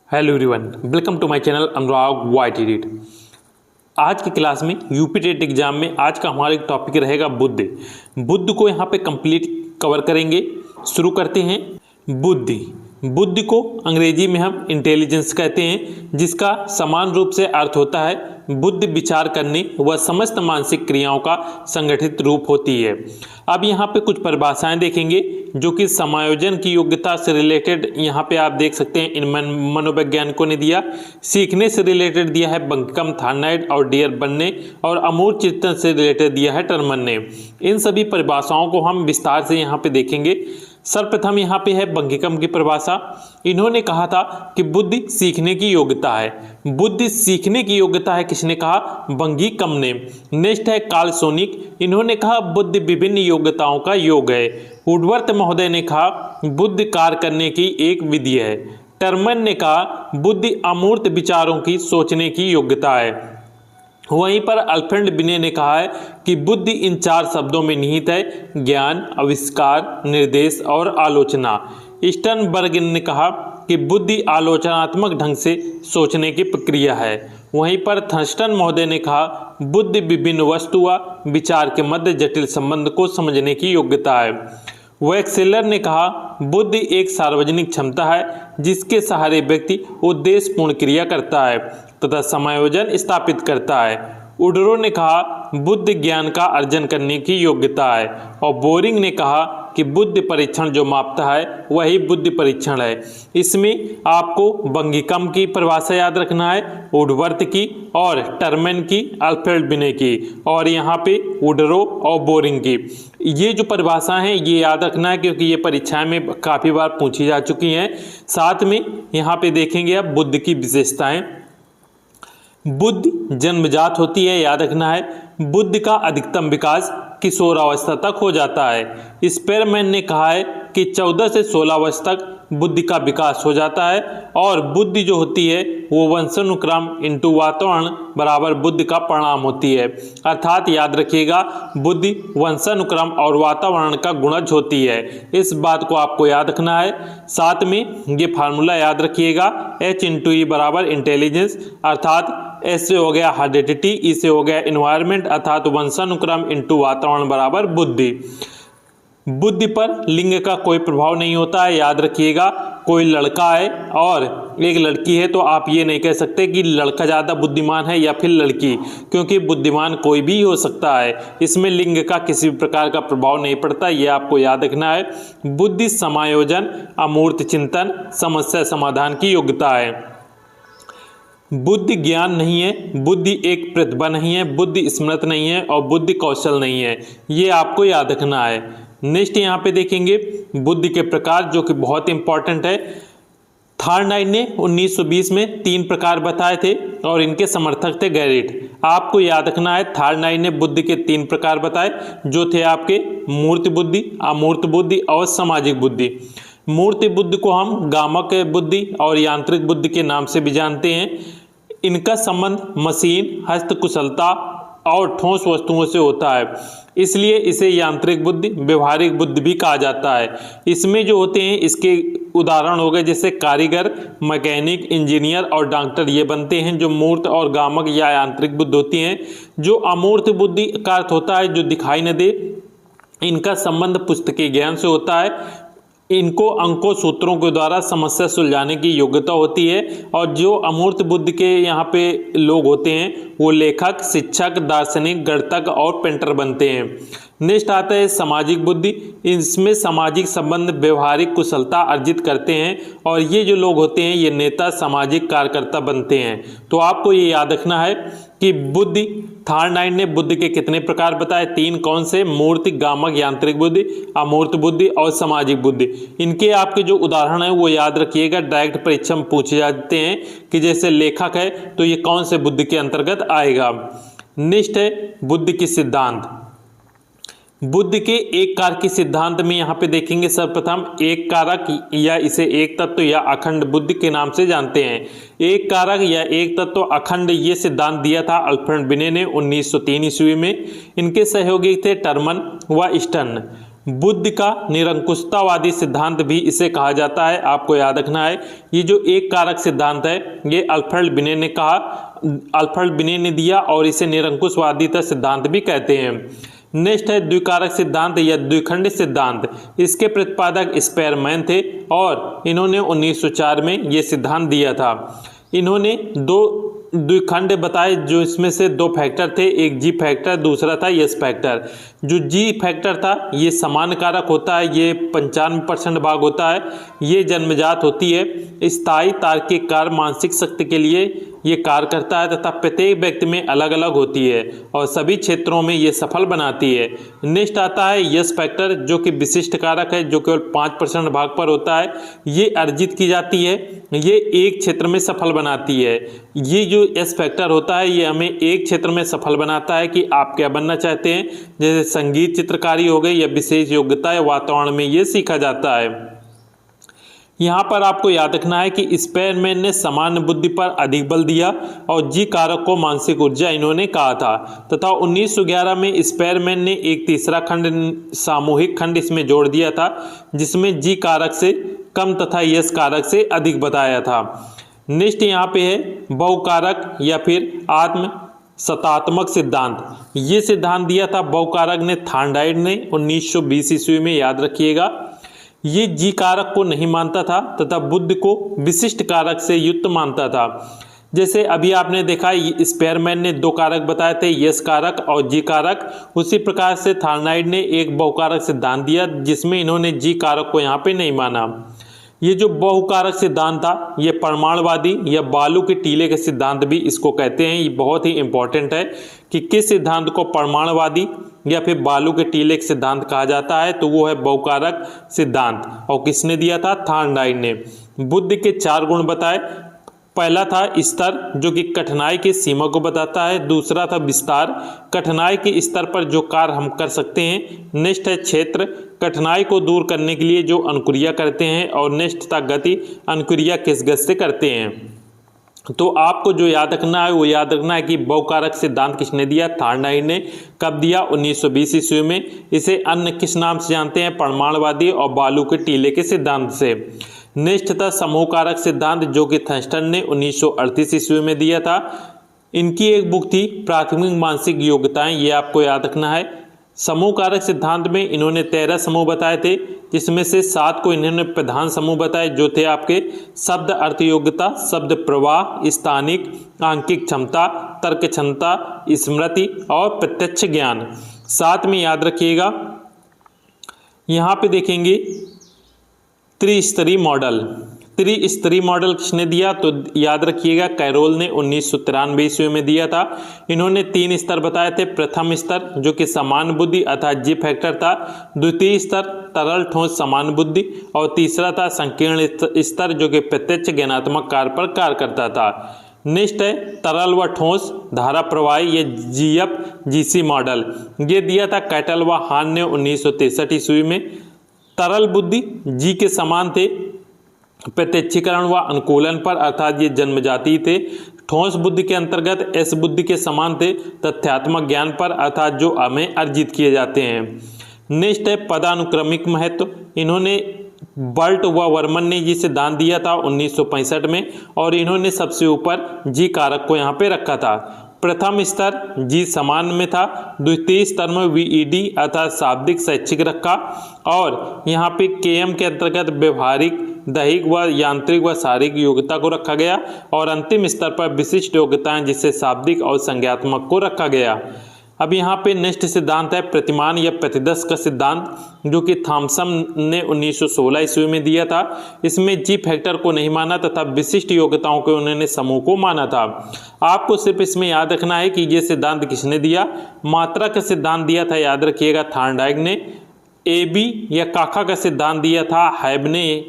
Hello everyone, welcome to my channel Anurag YT read. आज की class में यूपी टेट एग्जाम में आज का हमारा एक टॉपिक रहेगा बुद्ध को यहाँ पे कंप्लीट कवर करेंगे। शुरू करते हैं। बुद्धि को अंग्रेजी में हम इंटेलिजेंस कहते हैं, जिसका समान रूप से अर्थ होता है बुद्धि विचार करने व समस्त मानसिक क्रियाओं का संगठित रूप होती है। अब यहाँ पे कुछ परिभाषाएं देखेंगे जो कि समायोजन की योग्यता से रिलेटेड यहाँ पे आप देख सकते हैं इन मनोवैज्ञानिकों ने दिया। सीखने से रिलेटेड दिया है बंकिम, थार्नाइड और डियरबन ने, और अमूर्त चिंतन से रिलेटेड दिया है टर्मन ने। इन सभी परिभाषाओं को हम विस्तार से यहाँ पे देखेंगे। सर्वप्रथम यहाँ पे है बंकिम की परिभाषा। इन्होंने कहा था कि बुद्धि सीखने की योग्यता है। बुद्धि सीखने की योग्यता है किसने कहा? बंकिम ने। नेक्स्ट है कार्ल सोनिक। इन्होंने कहा बुद्धि विभिन्न योग्यताओं का योग है। वुडवर्थ महोदय ने कहा बुद्धि कार्य करने की एक विधि है। टर्मन ने कहा बुद्धि अमूर्त विचारों की सोचने की योग्यता है। वहीं पर अल्फ्रेड बिने ने कहा है कि बुद्धि इन चार शब्दों में निहित है: ज्ञान, आविष्कार, निर्देश और आलोचना। स्टर्नबर्ग ने कहा कि बुद्धि आलोचनात्मक ढंग से सोचने की प्रक्रिया है। वहीं पर थर्स्टन महोदय ने कहा बुद्धि विभिन्न वस्तु व विचार के मध्य जटिल संबंध को समझने की योग्यता है। वैक्सेलर ने कहा बुद्धि एक सार्वजनिक क्षमता है जिसके सहारे व्यक्ति उद्देश्यपूर्ण क्रिया करता है तथा समायोजन स्थापित करता है। उडरो ने कहा बुद्धि ज्ञान का अर्जन करने की योग्यता है। और बोरिंग ने कहा कि बुद्धि परीक्षण जो मापता है वही बुद्धि परीक्षण है। इसमें आपको बंकिम की परिभाषा याद रखना है, वुडवर्थ की और टर्मन की, अल्फ्रेड बिने की, और यहाँ पे उडरो और बोरिंग की। ये जो परिभाषा हैं ये याद रखना है क्योंकि ये परीक्षाएं में काफ़ी बार पूछी जा चुकी हैं। साथ में यहाँ पे देखेंगे आप बुद्धि की विशेषताएं। बुद्धि जन्मजात होती है, याद रखना है। बुद्धि का अधिकतम विकास किशोरावस्था तक हो जाता है। स्पेरमैन ने कहा है कि 14 से 16 वर्ष तक बुद्धि का विकास हो जाता है और बुद्धि जो होती है वो वंशानुक्रम इंटू वातावरण बराबर बुद्धि का परिणाम होती है। अर्थात याद रखिएगा बुद्धि वंशानुक्रम और वातावरण का गुणज होती है। इस बात को आपको याद रखना है। साथ में ये फार्मूला याद रखिएगा, H इंटू ई बराबर इंटेलिजेंस, अर्थात S से हो गया हेरिडिटी, E से हो गया इन्वायरमेंट, अर्थात वंशानुक्रम इंटू वातावरण बराबर बुद्धि। बुद्धि पर लिंग का कोई प्रभाव नहीं होता है, याद रखिएगा। कोई लड़का है और एक लड़की है तो आप ये नहीं कह सकते कि लड़का ज़्यादा बुद्धिमान है या फिर लड़की, क्योंकि बुद्धिमान कोई भी हो सकता है। इसमें लिंग का किसी भी प्रकार का प्रभाव नहीं पड़ता, ये आपको याद रखना है। बुद्धि समायोजन, अमूर्त चिंतन, समस्या समाधान की योग्यता है। बुद्धि ज्ञान नहीं है, बुद्धि एक प्रतिभा नहीं है, बुद्धि स्मृति नहीं है और बुद्धि कौशल नहीं है, ये आपको याद रखना है। नेक्स्ट यहाँ पे देखेंगे बुद्धि के प्रकार जो कि बहुत इंपॉर्टेंट है। थार्नाइड ने 1920 में 3 प्रकार बताए थे और इनके समर्थक थे गैरेट। आपको याद रखना है थार्नाइड ने बुद्धि के 3 प्रकार बताए जो थे आपके मूर्त बुद्धि, अमूर्त बुद्धि और सामाजिक बुद्धि। मूर्त बुद्धि को हम गामक बुद्धि और यांत्रिक बुद्धि के नाम से भी जानते हैं। इनका संबंध मशीन, हस्तकुशलता और ठोस वस्तुओं से होता है, इसलिए इसे यांत्रिक बुद्धि, व्यवहारिक बुद्धि भी कहा जाता है। इसमें जो होते हैं इसके उदाहरण हो गए जैसे कारीगर, मैकेनिक, इंजीनियर और डॉक्टर, ये बनते हैं जो मूर्त और गामक या यांत्रिक बुद्धि होती हैं। जो अमूर्त बुद्धि का अर्थ होता है जो दिखाई न दे, इनका संबंध पुस्तकीय ज्ञान से होता है। इनको अंकों सूत्रों के द्वारा समस्या सुलझाने की योग्यता होती है। और जो अमूर्त बुद्धि के यहाँ पे लोग होते हैं वो लेखक, शिक्षक, दार्शनिक, गणितज्ञ और पेंटर बनते हैं। नेक्स्ट आता है सामाजिक बुद्धि। इसमें सामाजिक संबंध, व्यवहारिक कुशलता अर्जित करते हैं और ये जो लोग होते हैं ये नेता, सामाजिक कार्यकर्ता बनते हैं। तो आपको ये याद रखना है कि बुद्धि, थार्नाइड ने बुद्धि के कितने प्रकार बताए? 3। कौन से? मूर्त, गामक, यांत्रिक बुद्धि, अमूर्त बुद्धि और सामाजिक बुद्धि। इनके आपके जो उदाहरण है वो याद रखिएगा, डायरेक्ट परीक्षा में पूछे जाते हैं कि जैसे लेखक है तो ये कौन से बुद्धि के अंतर्गत आएगा। नेक्स्ट है बुद्धि के सिद्धांत। बुद्धि के एक कारक के सिद्धांत में यहाँ पे देखेंगे सर्वप्रथम एक कारक या इसे एक तत्व या अखंड बुद्धि के नाम से जानते हैं। एक कारक या एक तत्व अखंड ये सिद्धांत दिया था अल्फ्रेड बिने ने 1903 ईस्वी में। इनके सहयोगी थे टर्मन व स्टर्न। बुद्ध का निरंकुशतावादी सिद्धांत भी इसे कहा जाता है। आपको याद रखना है, ये जो एक कारक सिद्धांत है ये अल्फ्रेड बिने ने कहा, अल्फ्रेड बिने ने दिया और इसे निरंकुशवादिता सिद्धांत भी कहते हैं। नेक्स्ट है द्विकारक सिद्धांत या द्विखंड सिद्धांत। इसके प्रतिपादक स्पेयरमैन थे और इन्होंने 1904 में ये सिद्धांत दिया था। इन्होंने दो द्विखंड बताए, जो इसमें से दो फैक्टर थे, एक जी फैक्टर, दूसरा था यस फैक्टर। जो जी फैक्टर था ये समान कारक होता है, ये 95% भाग होता है, ये जन्मजात होती है, स्थायी तार्किक कार्य मानसिक शक्ति के लिए ये कार्य करता है तथा प्रत्येक व्यक्ति में अलग अलग होती है और सभी क्षेत्रों में ये सफल बनाती है। नेक्स्ट आता है यस फैक्टर, जो कि विशिष्ट कारक है, जो केवल 5% भाग पर होता है, ये अर्जित की जाती है, ये एक क्षेत्र में सफल बनाती है। ये जो एस फैक्टर होता है ये हमें एक क्षेत्र में सफल बनाता है कि आप क्या बनना चाहते हैं, जैसे संगीत, चित्रकारी हो गई या विशेष योग्यता या वातावरण में ये सीखा जाता है। यहाँ पर आपको याद रखना है कि स्पेयरमैन ने सामान्य बुद्धि पर अधिक बल दिया और जी कारक को मानसिक ऊर्जा इन्होंने कहा था तथा 1911 में स्पेयरमैन ने एक तीसरा खंड, सामूहिक खंड इसमें जोड़ दिया था, जिसमें जी कारक से कम तथा यस कारक से अधिक बताया था। नेक्स्ट यहाँ पे है बहुकारक या फिर आत्म सत्तात्मक सिद्धांत। ये सिद्धांत दिया था बहुकारक ने थॉर्नडाइक ने 1920 ईस्वी में, याद रखिएगा। ये जी कारक को नहीं मानता था तथा बुद्ध को विशिष्ट कारक से युक्त मानता था। जैसे अभी आपने देखा स्पेयरमैन ने दो कारक बताए थे, यस कारक और जी कारक, उसी प्रकार से थॉर्नडाइक ने एक बहुकारक सिद्धांत दिया जिसमें इन्होंने जी कारक को यहाँ पे नहीं माना। ये जो बहुकारक सिद्धांत था ये परमाणुवादी या बालू के टीले के सिद्धांत भी इसको कहते हैं। ये बहुत ही इंपॉर्टेंट है कि किस सिद्धांत को परमाणुवादी या फिर बालू के टीले के सिद्धांत कहा जाता है, तो वो है बहुकारक सिद्धांत। और किसने दिया था? थॉर्नडाइक ने। बुद्ध के 4 गुण बताए। पहला था स्तर, जो कि कठिनाई की सीमा को बताता है। दूसरा था विस्तार, कठिनाई के स्तर पर जो कार्य हम कर सकते हैं। नेक्स्ट है क्षेत्र, कठिनाई को दूर करने के लिए जो अनुक्रिया करते हैं। और नेक्स्ट था गति, अनुक्रिया किस गति से करते हैं। तो आपको जो याद रखना है वो याद रखना है कि बहुकारक सिद्धांत किसने दिया? थॉर्नडाइक ने। कब दिया? 1920 ईस्वी में। इसे अन्य किस नाम से जानते हैं? परमाणुवादी और बालू के टीले के सिद्धांत से। नेक्स्ट था समूह कारक सिद्धांत, जो कि थर्स्टन ने 1938 ईस्वी में दिया था। इनकी एक बुक थी प्राथमिक मानसिक योग्यताएं, ये आपको याद रखना है। समूह कारक सिद्धांत में इन्होंने 13 समूह बताए थे, जिसमें से 7 को इन्होंने प्रधान समूह बताए, जो थे आपके शब्द अर्थ योग्यता, शब्द प्रवाह, स्थानिक, आंकिक क्षमता, तर्क क्षमता, स्मृति और प्रत्यक्ष ज्ञान। साथ में याद रखिएगा यहाँ पे देखेंगे त्रिस्तरीय मॉडल। त्रिस्तरीय मॉडल किसने दिया? तो याद रखिएगा कैरोल ने 1993 ईस्वी में दिया था। इन्होंने 3 स्तर बताए थे। प्रथम स्तर जो कि समान बुद्धि अर्थात जी फैक्टर था। द्वितीय स्तर तरल ठोस समान बुद्धि और तीसरा था संकीर्ण स्तर, जो कि प्रत्यक्ष ज्ञानात्मक कार्य पर कार्य करता था। नेक्स्ट है तरल व ठोस धारा प्रवाही या जीएफ जीसी मॉडल। ये दिया था कैटल व हान ने 1963 ईस्वी में। तरल बुद्धि जी के समान थे प्रत्यक्षीकरण व अनुकूलन पर, अर्थात ये जन्मजाति थे। ठोस बुद्धि के अंतर्गत एस बुद्धि के समान थे तथ्यात्मक ज्ञान पर, अर्थात जो हमें अर्जित किए जाते हैं। नेक्स्ट है पदानुक्रमिक महत्व। इन्होंने बर्ट व वर्मन ने ये सिद्धांत दिया था 1965 में और इन्होंने सबसे ऊपर जी कारक को यहाँ पे रखा था। प्रथम स्तर जी समान में था। द्वितीय स्तर में वीईडी अर्थात शाब्दिक शैक्षिक रखा और यहाँ पे केएम के अंतर्गत व्यवहारिक, दैहिक व यांत्रिक व शारीरिक योग्यता को रखा गया और अंतिम स्तर पर विशिष्ट योग्यताएं जिससे शाब्दिक और संज्ञात्मक को रखा गया। अब यहाँ पे नेक्स्ट सिद्धांत है प्रतिमान या प्रतिदर्श का सिद्धांत, जो कि थॉमसन ने 1916 ईस्वी में दिया था। इसमें जी फैक्टर को नहीं माना तथा विशिष्ट योग्यताओं के उन्होंने समूह को माना था। आपको सिर्फ इसमें याद रखना है कि ये सिद्धांत किसने दिया? मात्रा का सिद्धांत दिया था, याद रखिएगा, थॉर्नडाइक ने। ए बी या काका का सिद्धांत दिया था हैब ने।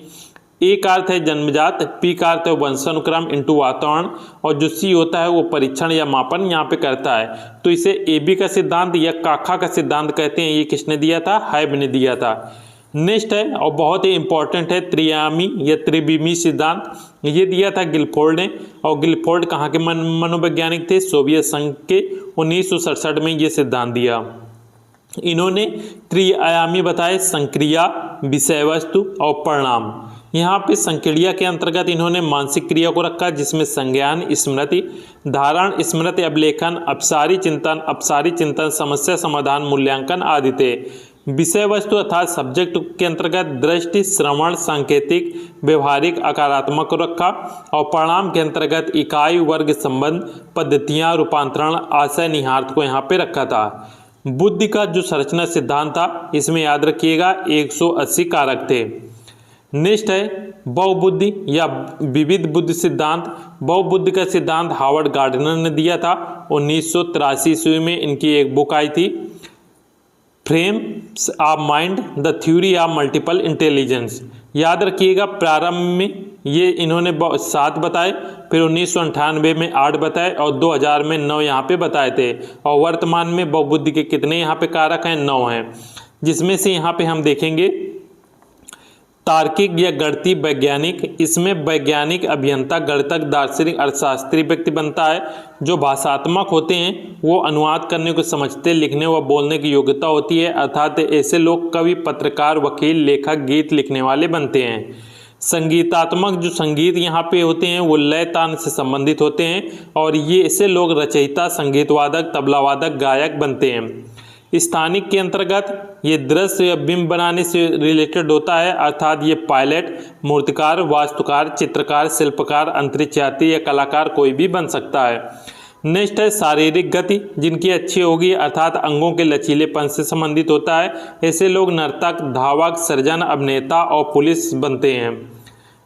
ए का अर्थ है जन्मजात, पी का अर्थ है वंशानुक्रम इनटू वातावरण और जो सी होता है वो परीक्षण या मापन यहाँ पे करता है। तो इसे ए बी का सिद्धांत या काका का सिद्धांत कहते हैं। ये किसने दिया था? हैब ने दिया था। नेक्स्ट है और बहुत ही इंपॉर्टेंट है त्रियामी या त्रिविमी सिद्धांत। ये दिया था गिलफोर्ड ने और गिलफोर्ड कहाँ के मनोवैज्ञानिक थे? सोवियत संघ के। 1967 में ये सिद्धांत दिया। इन्होंने त्रिआयामी बताए, संक्रिया, विषय वस्तु और परिणाम। यहाँ पे संक्रिया के अंतर्गत इन्होंने मानसिक क्रिया को रखा, जिसमें संज्ञान, स्मृति, धारण, स्मृति, अभिलेखन, अपसारी चिंतन, समस्या समाधान, मूल्यांकन आदि थे। विषय वस्तु अर्थात सब्जेक्ट के अंतर्गत दृष्टि, श्रवण, सांकेतिक, व्यवहारिक, आकारात्मक को रखा। और परिणाम के अंतर्गत इकाई, वर्ग, संबंध, पद्धतियाँ, रूपांतरण, आशय, निहितार्थ को यहाँ पे रखा था। बुद्धि का जो संरचना सिद्धांत था, इसमें याद रखिएगा 180 कारक थे। नेक्स्ट है बहुबुद्धि या विविध बुद्धि सिद्धांत। बहुबुद्धि का सिद्धांत हार्वर्ड गार्डनर ने दिया था। 1983 ईस्वी में इनकी एक बुक आई थी, frames of mind, the theory of multiple intelligence. याद रखिएगा प्रारंभ में ये इन्होंने 7 बताए, फिर 1998 में 8 बताए और 2000 में 9 यहाँ पे बताए थे। और वर्तमान में बहुबुद्धि के कितने यहाँ पे कारक हैं? 9 हैं, जिसमें से यहाँ पे हम देखेंगे तार्किक या गणितीय वैज्ञानिक। इसमें वैज्ञानिक, अभियंता, गणितज्ञ, दार्शनिक, अर्थशास्त्री व्यक्ति बनता है। जो भाषात्मक होते हैं वो अनुवाद करने को समझते, लिखने व बोलने की योग्यता होती है, अर्थात ऐसे लोग कवि, पत्रकार, वकील, लेखक, गीत लिखने वाले बनते हैं। संगीतात्मक जो संगीत यहाँ पे होते हैं वो लय तान से संबंधित होते हैं और ये ऐसे लोग रचयिता, संगीतवादक, तबलावादक, गायक बनते हैं। स्थानिक के अंतर्गत ये दृश्य या बिंब बनाने से रिलेटेड होता है, अर्थात ये पायलट, मूर्तिकार, वास्तुकार, चित्रकार, शिल्पकार, अंतरिक्ष यात्री या कलाकार कोई भी बन सकता है। नेक्स्ट है शारीरिक गति, जिनकी अच्छी होगी, अर्थात अंगों के लचीलेपन से संबंधित होता है। ऐसे लोग नर्तक, धावक, सर्जन, अभिनेता और पुलिस बनते हैं।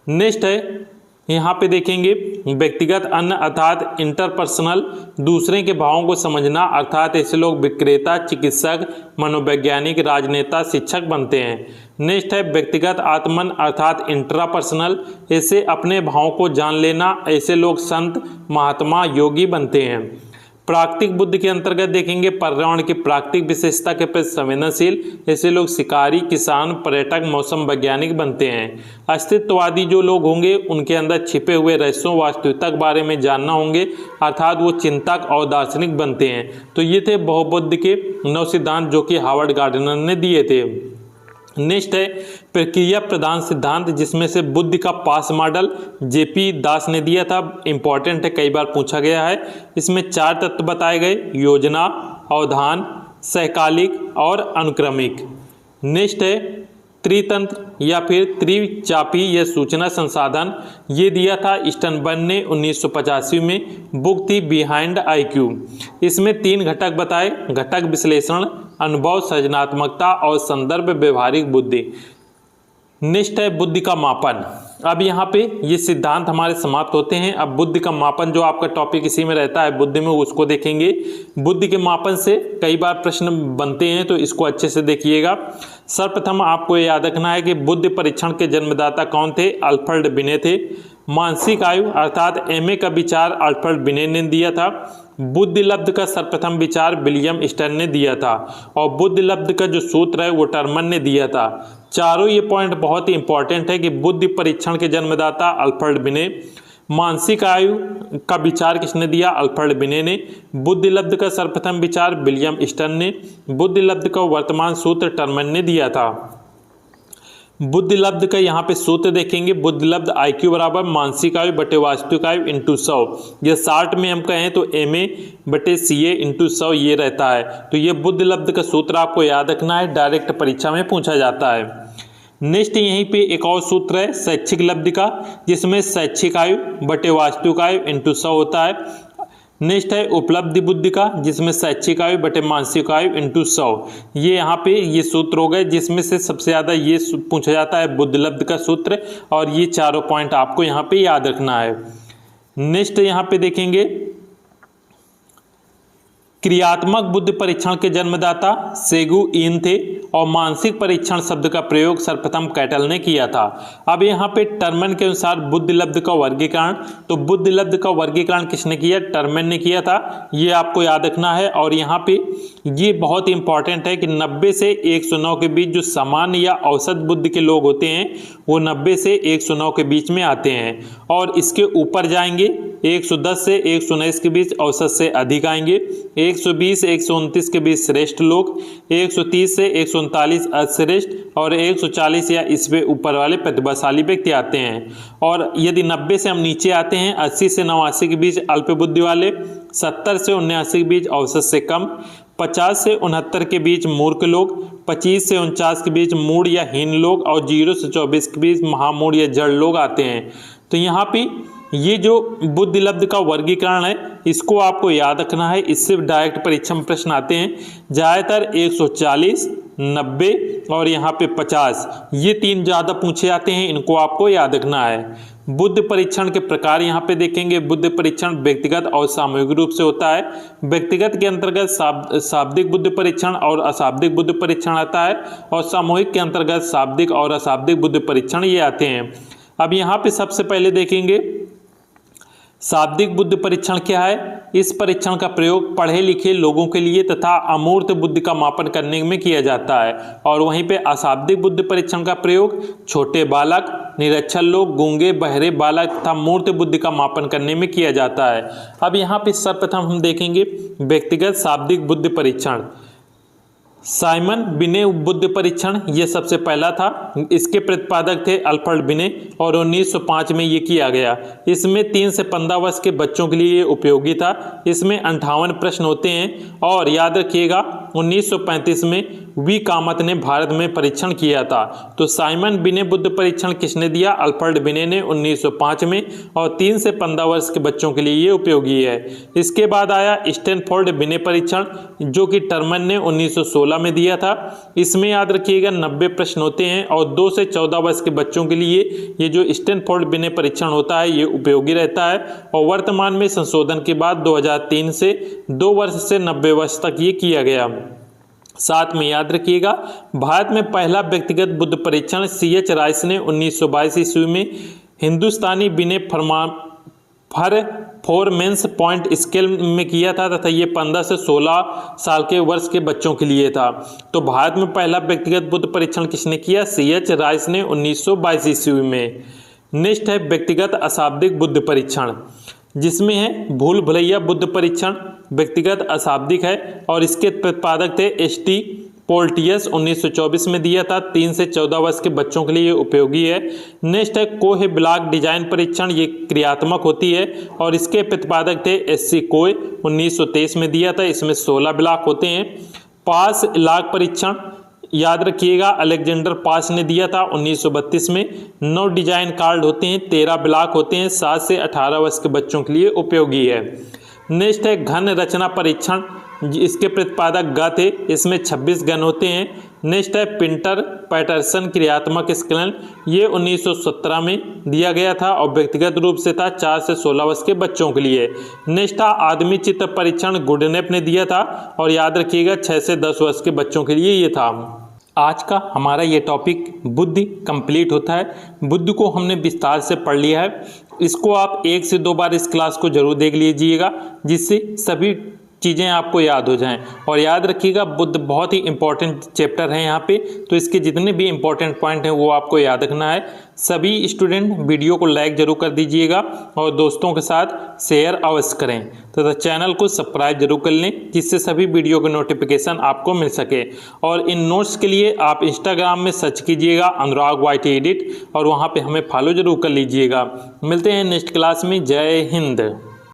नेक्स्ट है यहाँ पे देखेंगे व्यक्तिगत अन्य, अर्थात इंटरपर्सनल, दूसरे के भावों को समझना, अर्थात ऐसे लोग विक्रेता, चिकित्सक, मनोवैज्ञानिक, राजनेता, शिक्षक बनते हैं। नेक्स्ट है व्यक्तिगत आत्मन, अर्थात इंट्रापर्सनल, ऐसे अपने भावों को जान लेना, ऐसे लोग संत, महात्मा, योगी बनते हैं। प्राकृतिक बुद्धि के अंतर्गत देखेंगे पर्यावरण की प्राकृतिक विशेषता के प्रति संवेदनशील, ऐसे लोग शिकारी, किसान, पर्यटक, मौसम वैज्ञानिक बनते हैं। अस्तित्ववादी जो लोग होंगे उनके अंदर छिपे हुए रहस्यों, वास्तविकता के बारे में जानना होंगे, अर्थात वो चिंतक और दार्शनिक बनते हैं। तो ये थे बहुबुद्धि के 9 सिद्धांत जो कि हार्वर्ड गार्डनर ने दिए थे। नेक्स्ट है प्रक्रिया प्रधान सिद्धांत, जिसमें से बुद्धि का पास मॉडल जेपी दास ने दिया था। इंपॉर्टेंट है, कई बार पूछा गया है। इसमें 4 तत्व बताए गए, योजना, अवधान, सहकालिक और अनुक्रमिक। नेक्स्ट है त्रितंत्र या फिर त्रिचापी या सूचना संसाधन, ये दिया था स्टनबर्न ने 1985 में। बुक थी बिहाइंड आईक्यू। इसमें 3 घटक बताए, घटक विश्लेषण, अनुभव, सृजनात्मकता और संदर्भ व्यवहारिक बुद्धि। नेक्स्ट है बुद्धि का मापन। अब यहाँ पे ये सिद्धांत हमारे समाप्त होते हैं। अब बुद्धि का मापन जो आपका टॉपिक इसी में रहता है बुद्धि में, उसको देखेंगे। बुद्धि के मापन से कई बार प्रश्न बनते हैं, तो इसको अच्छे से देखिएगा। सर्वप्रथम आपको याद रखना है कि बुद्धि परीक्षण के जन्मदाता कौन थे? अल्फ्रेड बिने थे। मानसिक आयु अर्थात एमए का विचार अल्फ्रेड बिने ने दिया था। बुद्धिलब्ध का सर्वप्रथम विचार विलियम स्टर्न ने दिया था और बुद्धिलब्ध का जो सूत्र है वो टर्मन ने दिया था। चारों ये पॉइंट बहुत ही इंपॉर्टेंट है कि बुद्धि परीक्षण के जन्मदाता अल्फ्रेड बिने, मानसिक आयु का विचार किसने दिया? अल्फ्रेड बिने ने। बुद्धिलब्ध का सर्वप्रथम विचार विलियम स्टर्न ने। बुद्धिलब्ध का वर्तमान सूत्र टर्मन ने दिया था। बुद्धिलब्ध का यहाँ पे सूत्र देखेंगे, बुद्धिलब्ध IQ बराबर मानसिक आयु बटे वास्तविक आयु इंटू 100। ये 60 में हम कहें तो MA बटे CA इंटू 100 ये रहता है। तो ये बुद्धिलब्ध का सूत्र आपको याद रखना है, डायरेक्ट परीक्षा में पूछा जाता है। नेक्स्ट यहीं पे एक और सूत्र है शैक्षिक लब्धि का, जिसमें शैक्षिक आयु बटे वास्तविक आयु इंटू 100 होता है। नेक्स्ट है उपलब्धि बुद्धि का, जिसमें शैक्षिक आयु बटे मानसिक आयु इंटू 100। ये यहाँ पे ये सूत्र हो गए, जिसमें से सबसे ज़्यादा ये पूछा जाता है बुद्धिलब्ध का सूत्र, और ये चारों पॉइंट आपको यहाँ पे याद रखना है। नेक्स्ट यहाँ पे देखेंगे क्रियात्मक बुद्धि परीक्षण के जन्मदाता सेगू इन थे और मानसिक परीक्षण शब्द का प्रयोग सर्वप्रथम कैटल ने किया था। अब यहाँ पे टर्मन के अनुसार बुद्धिलब्ध का वर्गीकरण, तो बुद्धिलब्ध का वर्गीकरण किसने किया? टर्मन ने किया था। ये आपको याद रखना है। और यहाँ पे ये बहुत इंपॉर्टेंट है कि 90 से 109 के बीच जो सामान्य या औसत बुद्धि के लोग होते हैं वो 90 से 109 के बीच में आते हैं, और इसके ऊपर जाएंगे 110 से 119 के बीच औसत से अधिक आएंगे, 120 से 129 के बीच श्रेष्ठ लोग, 130 से 139 अश्रेष्ठ और 140 या इससे ऊपर वाले प्रतिभाशाली व्यक्ति आते हैं। और यदि 90 से हम नीचे आते हैं, 80 से 89 के बीच अल्प बुद्धि वाले, 70 से 79 के बीच औसत से कम, 50 से 69 के बीच मूर्ख लोग, 25 से 49 के बीच मूढ़ या हीन लोग और 0 से 24 के बीच महामूढ़ या जड़ लोग आते हैं। तो यहाँ पे ये जो बुद्धि लब्ध का वर्गीकरण है इसको आपको याद रखना है, इससे डायरेक्ट परीक्षा में प्रश्न आते हैं। ज़्यादातर 140, 90 और यहाँ पे 50 ये तीन ज़्यादा पूछे जाते हैं, इनको आपको याद रखना है। बुद्धि परीक्षण के प्रकार यहाँ पे देखेंगे। बुद्धि परीक्षण व्यक्तिगत और सामूहिक रूप से होता है। व्यक्तिगत के अंतर्गत शाब्दिक बुद्धि परीक्षण और अशाब्दिक बुद्धि परीक्षण आता है और सामूहिक के अंतर्गत शाब्दिक और अशाब्दिक बुद्धि परीक्षण ये आते हैं। अब यहाँ पे सबसे पहले देखेंगे शाब्दिक बुद्धि परीक्षण क्या है। इस परीक्षण का प्रयोग पढ़े लिखे लोगों के लिए तथा अमूर्त बुद्धि का मापन करने में किया जाता है। और वहीं पे अशाब्दिक बुद्धि परीक्षण का प्रयोग छोटे बालक, निरक्षर लोग, गूंगे, बहरे बालक तथा मूर्त बुद्धि का मापन करने में किया जाता है। अब यहाँ पे सर्वप्रथम हम देखेंगे व्यक्तिगत शाब्दिक बुद्धि परीक्षण। साइमन बिने बुद्धि परीक्षण ये सबसे पहला था। इसके प्रतिपादक थे अल्फ्रेड बिने और 1905 में ये किया गया। इसमें 3 से 15 वर्ष के बच्चों के लिए ये उपयोगी था। इसमें 58 प्रश्न होते हैं और याद रखिएगा 1935 में वी कामत ने भारत में परीक्षण किया था। तो साइमन बिने बुद्धि परीक्षण किसने दिया? अल्फ्रेड बिने ने 1905 में, और 3 से 15 वर्ष के बच्चों के लिए ये उपयोगी है। इसके बाद आया स्टैनफोर्ड बिने परीक्षण जो कि टर्मन ने 1916 में दिया था। इसमें याद रखिएगा 90 प्रश्न होते हैं और 2 से 14 वर्ष के बच्चों के लिए ये जो स्टैनफोर्ड बिने परीक्षण होता है ये उपयोगी रहता है। और वर्तमान में संशोधन के बाद 2003 से 2 वर्ष से 90 वर्ष तक ये किया गया। साथ में याद रखिएगा भारत में पहला व्यक्तिगत बुद्धि परीक्षण CH राइस ने 1922 ईस्वी में हिंदुस्तानी बिने परफॉर्मेंस पॉइंट स्केल में किया था तथा ये 15 से 16 साल के वर्ष के बच्चों के लिए था। तो भारत में पहला व्यक्तिगत बुद्धि परीक्षण किसने किया? CH राइस ने 1922 ईस्वी में। नेक्स्ट है व्यक्तिगत अशाब्दिक बुद्धि परीक्षण, जिसमें है भूल भुलैया बुद्धि परीक्षण। व्यक्तिगत अशाब्दिक है और इसके प्रतिपादक थे ST पोल्टियस, 1924 में दिया था। 3 से 14 वर्ष के बच्चों के लिए उपयोगी है। नेक्स्ट है कोहे ब्लॉक डिजाइन परीक्षण, ये क्रियात्मक होती है और इसके प्रतिपादक थे SC कोहे, 1923 में दिया था। इसमें 16 ब्लॉक होते हैं। पास लॉक परीक्षण याद रखिएगा अलेक्जेंडर पास ने दिया था 1932 में। 9 डिजाइन कार्ड होते हैं, 13 ब्लॉक होते हैं। 7 से 18 वर्ष के बच्चों के लिए उपयोगी है। नेक्स्ट है घन रचना परीक्षण, इसके प्रतिपादक ग थे। इसमें 26 घन होते हैं। नेक्स्ट है पिंटर पैटरसन क्रियात्मक स्केल, ये 1917 में दिया गया था और व्यक्तिगत रूप से था 4 से 16 वर्ष के बच्चों के लिए। नेक्स्ट था आदमी चित्र परीक्षण, गुडनेप ने दिया था और याद रखिएगा 6 से 10 वर्ष के बच्चों के लिए ये था। आज का हमारा ये टॉपिक बुद्धि कंप्लीट होता है। बुद्धि को हमने विस्तार से पढ़ लिया है। इसको आप 1 से 2 बार इस क्लास को जरूर देख लीजिएगा जिससे सभी चीज़ें आपको याद हो जाएं। और याद रखिएगा बुद्ध बहुत ही इंपॉर्टेंट चैप्टर है यहाँ पे, तो इसके जितने भी इंपॉर्टेंट पॉइंट हैं वो आपको याद रखना है। सभी स्टूडेंट वीडियो को लाइक जरूर कर दीजिएगा और दोस्तों के साथ शेयर अवश्य करें तथा चैनल को सब्सक्राइब जरूर कर लें जिससे सभी वीडियो के नोटिफिकेशन आपको मिल सके। और इन नोट्स के लिए आप इंस्टाग्राम में सर्च कीजिएगा अनुराग YT एडिट और वहाँ पर हमें फॉलो जरूर कर लीजिएगा। मिलते हैं नेक्स्ट क्लास में। जय हिंद।